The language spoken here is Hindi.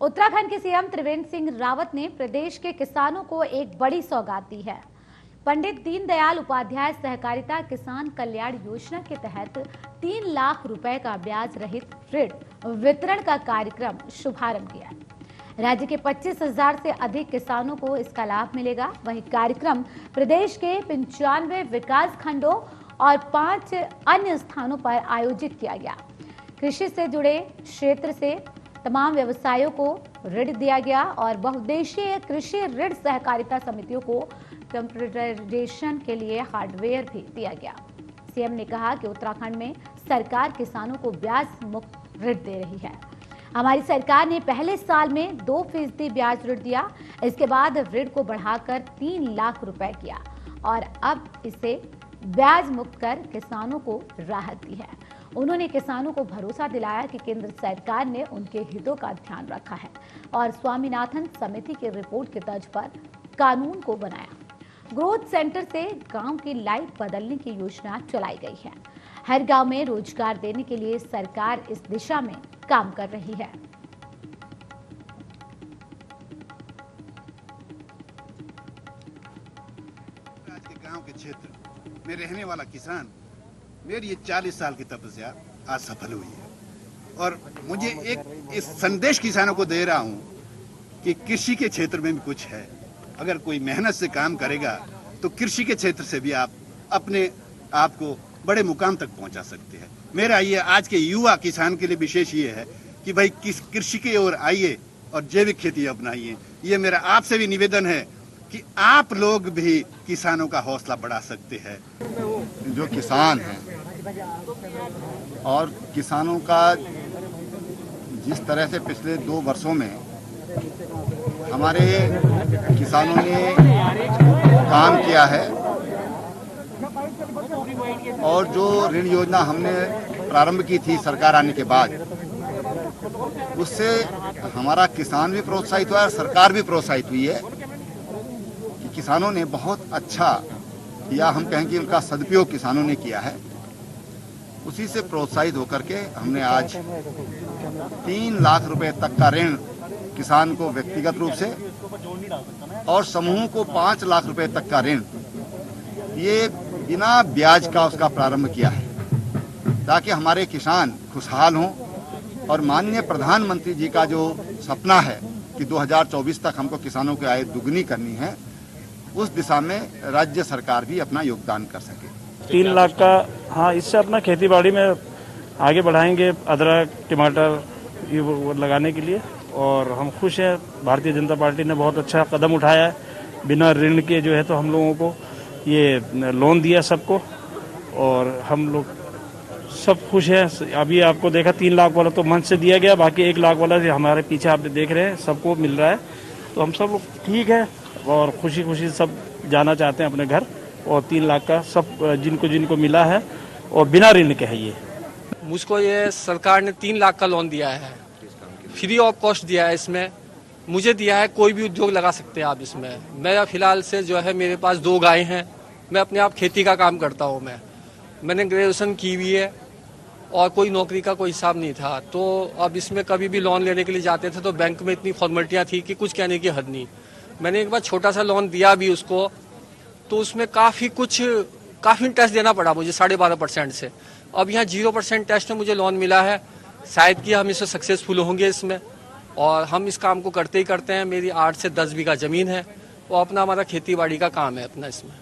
उत्तराखंड के सीएम त्रिवेंद्र सिंह रावत ने प्रदेश के किसानों को एक बड़ी सौगात दी है। पंडित दीनदयाल उपाध्याय सहकारिता किसान कल्याण योजना के तहत 3 लाख रुपए का ब्याज रहित ऋण वितरण का कार्यक्रम शुभारंभ किया है। राज्य के 25,000 से अधिक किसानों को इसका लाभ मिलेगा। वहीं कार्यक्रम प्रदेश के 95 विकास खंडों और 5 अन्य स्थानों पर आयोजित किया गया। कृषि से जुड़े क्षेत्र से तमाम व्यवसायों को ऋण दिया गया और बहुउद्देशीय कृषि ऋण सहकारिता समितियों को कंप्यूटराइजेशन के लिए हार्डवेयर भी दिया गया। सीएम ने कहा कि उत्तराखंड में सरकार किसानों को ब्याज मुक्त ऋण दे रही है। हमारी सरकार ने पहले साल में 2% ब्याज ऋण दिया, इसके बाद ऋण को बढ़ाकर 3 लाख रुपए किया और अब इसे ब्याज मुक्त कर किसानों को राहत दी है। उन्होंने किसानों को भरोसा दिलाया कि केंद्र सरकार ने उनके हितों का ध्यान रखा है और स्वामीनाथन समिति की रिपोर्ट के तर्ज पर कानून को बनाया। ग्रोथ सेंटर से गांव की लाइफ बदलने की योजना चलाई गई है। हर गांव में रोजगार देने के लिए सरकार इस दिशा में काम कर रही है। आज के गांव के क्षेत्र में रहने वाला किसान, मेरी ये 40 साल की तपस्या आज सफल हुई है और मुझे एक इस संदेश किसानों को दे रहा हूं कि कृषि के क्षेत्र में भी कुछ है। अगर कोई मेहनत से काम करेगा तो कृषि के क्षेत्र से भी आप अपने आप को बड़े मुकाम तक पहुंचा सकते हैं। मेरा ये आज के युवा किसान के लिए विशेष ये है कि भाई कृषि की ओर आइए और जैविक खेती अपनाइए। ये मेरा आपसे भी निवेदन है कि आप लोग भी किसानों का हौसला बढ़ा सकते हैं। जो किसान हैं और किसानों का जिस तरह से पिछले 2 वर्षों में हमारे किसानों ने काम किया है और जो ऋण योजना हमने प्रारंभ की थी सरकार आने के बाद, उससे हमारा किसान भी प्रोत्साहित हुआ और सरकार भी प्रोत्साहित हुई है कि किसानों ने बहुत अच्छा, या हम कहें कि उनका सदुपयोग किसानों ने किया है। उसी से प्रोत्साहित होकर के हमने आज 3 लाख रुपए तक का ऋण किसान को व्यक्तिगत रूप से और समूह को 5 लाख रुपए तक का ऋण, ये बिना ब्याज का उसका प्रारंभ किया है ताकि हमारे किसान खुशहाल हों और माननीय प्रधानमंत्री जी का जो सपना है कि 2024 तक हमको किसानों की आय दुगनी करनी है, उस दिशा में राज्य सरकार भी अपना योगदान कर सके। 3 लाख का, हाँ, इससे अपना खेती बाड़ी में आगे बढ़ाएंगे, अदरक टमाटर ये लगाने के लिए। और हम खुश हैं, भारतीय जनता पार्टी ने बहुत अच्छा कदम उठाया है। बिना ऋण के जो है तो हम लोगों को ये लोन दिया सबको और हम लोग सब खुश हैं। अभी आपको देखा 3 लाख वाला तो मंच से दिया गया, बाकी 1 लाख वाला हमारे पीछे आप देख रहे हैं सबको मिल रहा है। तो हम सब ठीक है और खुशी खुशी सब जाना चाहते हैं अपने घर। और 3 लाख का सब जिनको मिला है और बिना ऋण के है। ये मुझको ये सरकार ने 3 लाख का लोन दिया है, फ्री ऑफ कॉस्ट दिया है। इसमें मुझे दिया है, कोई भी उद्योग लगा सकते हैं आप इसमें। मैं फिलहाल से जो है, मेरे पास 2 गाय हैं, मैं अपने आप खेती का काम करता हूँ। मैंने ग्रेजुएशन की हुई है और कोई नौकरी का कोई हिसाब नहीं था। तो अब इसमें कभी भी लोन लेने के लिए जाते थे तो बैंक में इतनी फॉर्मेलिटियाँ थी कि कुछ कहने की हद नहीं। मैंने एक बार छोटा सा लोन दिया भी उसको, तो उसमें काफ़ी इंटरेस्ट देना पड़ा मुझे 12.5% से। अब यहाँ 0% इंटरेस्ट में मुझे लोन मिला है। शायद कि हम इससे सक्सेसफुल होंगे इसमें, और हम इस काम को करते ही करते हैं। मेरी 8 से 10 बीघा ज़मीन है और अपना हमारा खेती बाड़ी का काम है अपना इसमें।